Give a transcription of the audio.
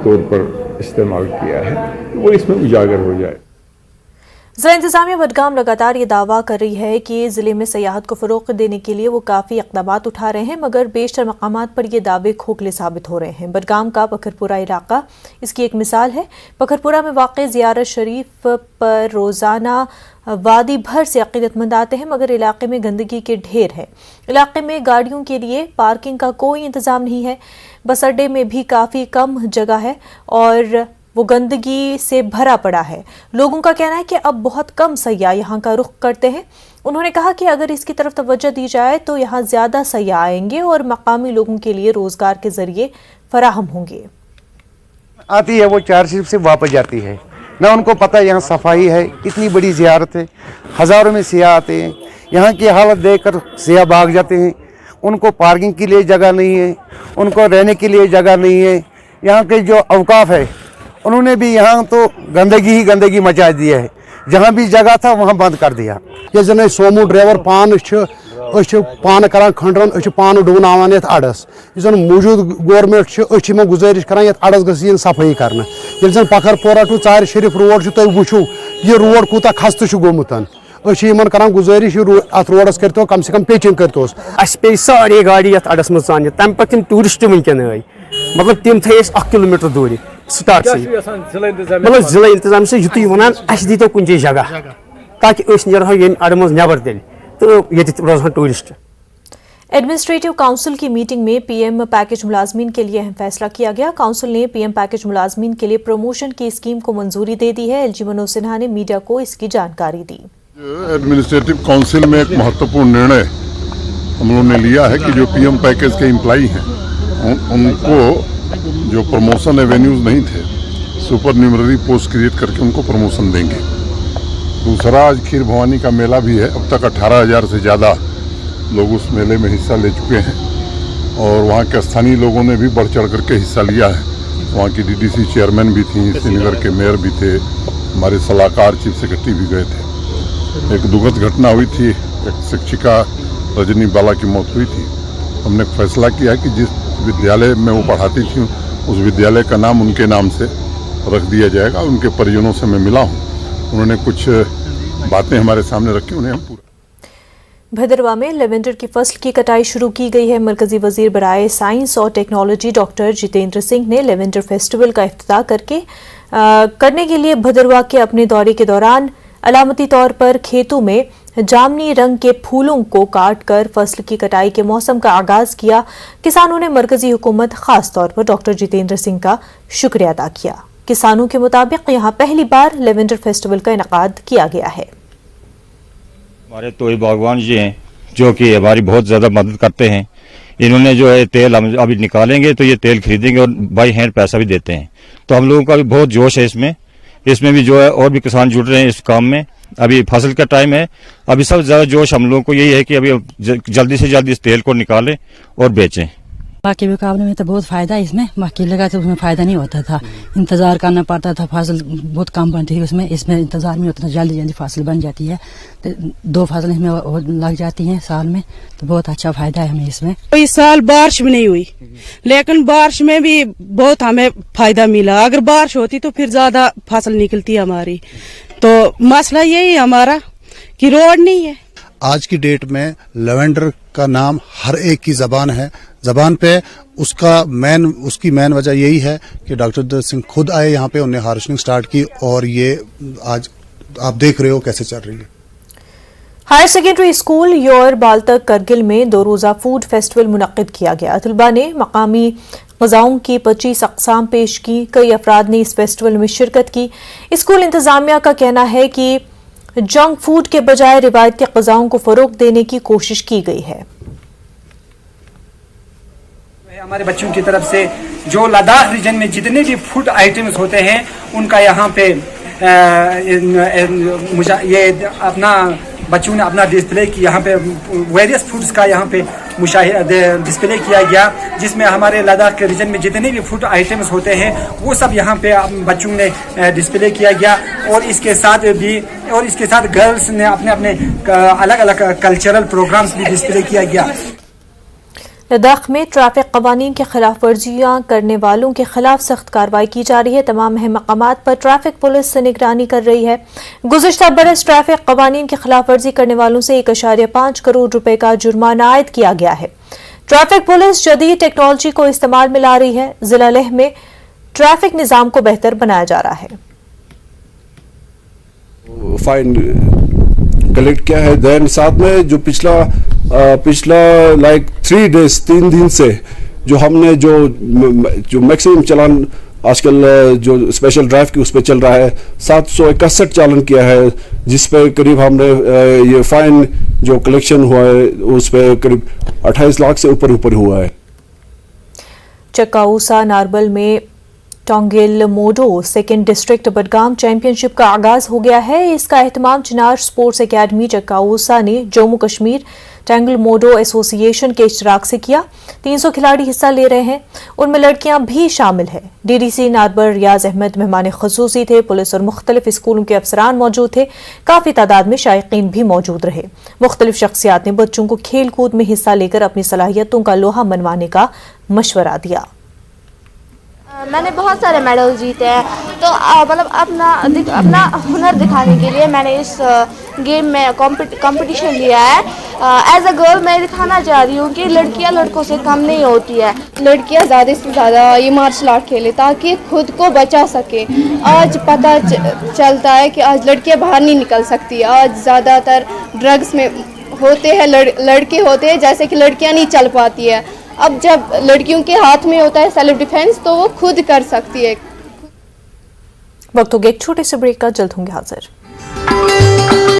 तौर पर इस्तेमाल किया है, वो इसमें उजागर हो जाए। ज़िला इंतज़ामिया बडगाम लगातार ये दावा कर रही है कि ज़िले में सयाहत को फ़रोग़ देने के लिए वो काफ़ी इक़दामात उठा रहे हैं, मगर बेशतर मकामात पर ये दावे खोखले साबित हो रहे हैं। बडगाम का पखरपुरा इलाका इसकी एक मिसाल है। पखरपुरा में वाक़ ज़ियारत शरीफ पर रोज़ाना वादी भर से अक़ीदतमंद आते हैं, मगर इलाके में गंदगी के ढेर है। इलाके में गाड़ियों के लिए पार्किंग का कोई इंतज़ाम नहीं है। बस अड्डे में भी काफ़ी कम जगह है और वो गंदगी से भरा पड़ा है। लोगों का कहना है कि अब बहुत कम सयाह यहाँ का रुख करते हैं। उन्होंने कहा कि अगर इसकी तरफ तवज्जो दी जाए तो यहाँ ज़्यादा सयाह आएंगे और मकामी लोगों के लिए रोज़गार के ज़रिए फराहम होंगे। आती है वो चार शरीफ से वापस जाती है, ना उनको पता है यहाँ सफाई है, इतनी बड़ी ज़ियारत है, हज़ारों में सियाह आते हैं। यहाँ की हालत देखकर सियाह भाग जाते हैं। उनको पार्किंग के लिए जगह नहीं है, उनको रहने के लिए जगह नहीं है। यहाँ के जो औकाफ है उन्होंने भी यहाँ तो गंदगी ही गंदगी मचा दी है। जहाँ भी जगह था वहाँ बंद कर दिया। ये जन सोमो ड्राइवर पान पान करान खंडरन पान डुबनावान यथ अडस जन मौजूद गवर्नमेंट गुजारिश करान यथ अडस गई सफाई करना। ये जन पखरपुरा टू चार शरीफ रोड तुम वो ये रोड कूता खस्त गोमुत करान गुजारिश अत रोडस करो कम से कम पेचिंग करो। पे सारे गाड़ी अत अडस मज सान तम पे तम टूरिस्ट वनकन आई मतलब तम थे 1 किलोमीटर दूरी स्टार्ट से मतलब जिला इंतजाम से युत वन दीतो कुछ जगह ताकि नो ये अड़ मज नबर तेल तो ये रोजान टूरिस्ट। एडमिनिस्ट्रेटिव काउंसिल की मीटिंग में पीएम पैकेज मुलाजमीन के लिए अहम फैसला किया गया। काउंसिल ने पीएम पैकेज मुलाजमीन के लिए प्रमोशन की स्कीम को मंजूरी दे दी है। एलजी मनोज सिन्हा ने मीडिया को इसकी जानकारी दी। एडमिनिस्ट्रेटिव काउंसिल में एक महत्वपूर्ण निर्णय हम लोगों ने लिया है कि जो पीएम पैकेज के एम्प्लॉई हैं उनको जो प्रमोशन एवेन्यूज नहीं थे, सुपर न्यूमररी पोस्ट क्रिएट करके उनको प्रमोशन देंगे। दूसरा, आज खीर भवानी का मेला भी है। अब तक 18,000 से ज़्यादा लोग उस मेले में हिस्सा ले चुके हैं और वहाँ के स्थानीय लोगों ने भी बढ़ चढ़ करके हिस्सा लिया है। वहाँ की डीडीसी चेयरमैन भी थी, श्रीनगर के मेयर भी थे, हमारे सलाहकार चीफ सेक्रेटरी भी गए थे। एक दुखद घटना हुई थी, एक शिक्षिका रजनी बाला की मौत हुई थी। हमने फैसला किया कि जिस विद्यालय में वो पढ़ाती थी उस विद्यालय का नाम उनके नाम से रख दिया जाएगा। उनके परिजनों से मैं मिला हूँ, उन्होंने कुछ बातें हमारे सामने रखी, उन्हें हम पूरा। भदरवा में लेवेंडर की फसल की कटाई शुरू की गई है। मरकजी वजीर बराए साइंस और टेक्नोलॉजी डॉक्टर जितेंद्र सिंह ने लेवेंडर फेस्टिवल का इफ्तिताह करने के लिए भदरवा के अपने दौरे के दौरान अलामती तौर पर खेतों में जामनी रंग के फूलों को काट कर फसल की कटाई के मौसम का आगाज किया। किसानों ने मरकजी हुकूमत खास तौर पर डॉक्टर जितेंद्र सिंह का शुक्रिया अदा किया। किसानों के मुताबिक यहाँ पहली बार लेवेंडर फेस्टिवल का इनेकाद किया गया है। हमारे तोई बागवान जी हैं जो कि हमारी बहुत ज़्यादा मदद करते हैं। इन्होंने जो है तेल हम अभी निकालेंगे तो ये तेल खरीदेंगे और बाई हैंड पैसा भी देते हैं। तो हम लोगों का भी बहुत जोश है इसमें भी जो है और भी किसान जुड़ रहे हैं इस काम में। अभी फसल का टाइम है, अभी सबसे ज़्यादा जोश हम लोगों को यही है कि अभी जल्दी से जल्दी इस तेल को निकालें और बेचें। बाकी मुकाबले में तो बहुत फायदा है इसमें, बाकी लगा तो उसमें फायदा नहीं होता था, इंतजार करना पड़ता था, फसल बहुत कम बनती थी उसमें। इसमें इंतजार नहीं होता था, जल्दी जल्दी फसल बन जाती है। तो 2 फसल इसमें लग जाती हैं साल में, तो बहुत अच्छा फायदा है हमें इसमें। इस साल बारिश भी नहीं हुई, लेकिन बारिश में भी बहुत हमें फायदा मिला। अगर बारिश होती तो फिर ज्यादा फसल निकलती हमारी। तो मसला यही हमारा कि रोड नहीं है। आज की डेट में लेवेंडर का नाम हर एक की जबान है, जबान पे उसकी मेन वजह यही है कि डॉक्टर जितेंद्र सिंह खुद आए यहाँ पे, उन्हें हार्वेस्टिंग स्टार्ट की और ये आज आप देख रहे हो कैसे चल रही है। हायर सेकेंडरी स्कूल योर बालतक करगिल में 2 रोज़ा फूड फेस्टिवल मुनक्किद किया गया। तलबा ने मकामी ग़िज़ाओं की 25 अक़साम पेश की। कई अफराद ने इस फेस्टिवल में शिरकत की। स्कूल इंतज़ामिया का कहना है कि जंक फूड के बजाय रिवायती ग़िज़ाओं को फ़रोग़ देने की कोशिश की गई है। हमारे बच्चों की तरफ से जो लद्दाख रीजन में जितने भी फूड आइटम्स होते हैं उनका यहाँ पे ये अपना बच्चों ने अपना डिस्प्ले की, यहाँ पे वेरियस फूड्स का यहाँ पे डिस्प्ले किया गया, जिसमें हमारे लद्दाख के रीजन में जितने भी फूड आइटम्स होते हैं वो सब यहाँ पे बच्चों ने डिस्प्ले किया गया। और इसके साथ गर्ल्स ने अपने अलग अलग कल्चरल प्रोग्राम्स भी डिस्प्ले किया गया। लद्दाख में ट्रैफिक कवानीन की खिलाफ वर्जियां करने वालों के खिलाफ सख्त कार्रवाई की जा रही है। तमाम अहम मकामात पर ट्रैफिक पुलिस से निगरानी कर रही है। गुज़िश्ता बरस ट्रैफिक कवानीन की खिलाफ वर्जी करने वालों से 1.5 करोड़ रुपए का जुर्माना आयद किया गया है। ट्रैफिक पुलिस जदीद टेक्नोलॉजी को इस्तेमाल में ला रही है। जिला लेह में ट्रैफिक निज़ाम को बेहतर बनाया जा रहा है। फाइन कलेक्ट किया है। देन साथ में जो पिछला लाइक 3 days 3 दिन से जो हमने जो मैक्सिमम चालान आजकल जो स्पेशल ड्राइव की उस पर चल रहा है 761 चालान किया है, जिस पे करीब हमने ये फाइन जो कलेक्शन हुआ है उस पे करीब 28 लाख से ऊपर हुआ है। चक्काऊसा नारबल में टोंगिल मोडो सेकेंड डिस्ट्रिक्ट बडगाम चैंपियनशिप का आगाज हो गया है। इसका एहतमाम चिनार स्पोर्ट्स एकेडमी चक्काऊसा ने जम्मू कश्मीर टैंगल मोडो एसोसिएशन के इश्तराक से किया। 300 खिलाड़ी हिस्सा ले रहे हैं, उनमें लड़कियां भी शामिल हैं। डीडीसी नारबल रियाज अहमद मेहमान खसूसी थे। पुलिस और मुख्तलिफ स्कूलों के अफसरान मौजूद थे। काफी तादाद में शायकीन भी मौजूद रहे। मुख्तलिफ शख्सियात ने बच्चों को खेल कूद में हिस्सा लेकर अपनी सलाहियतों का लोहा मनवाने का मशवरा दिया। मैंने बहुत सारे मेडल जीते हैं, तो मतलब अपना हुनर दिखाने के लिए मैंने इस गेम में कंपटीशन लिया है। एज अ गर्ल मैं दिखाना चाह रही हूँ कि लड़कियाँ लड़कों से कम नहीं होती है। लड़कियाँ ज़्यादा से ज़्यादा ये मार्शल आर्ट खेले ताकि खुद को बचा सके। आज पता चलता है कि आज लड़कियाँ बाहर नहीं निकल सकती। आज ज़्यादातर ड्रग्स में होते हैं लड़के होते हैं, जैसे कि लड़कियाँ नहीं चल पाती है। अब जब लड़कियों के हाथ में होता है सेल्फ डिफेंस तो वो खुद कर सकती है। वक्त हो गया एक छोटे से ब्रेक का, जल्द होंगे हाजिर।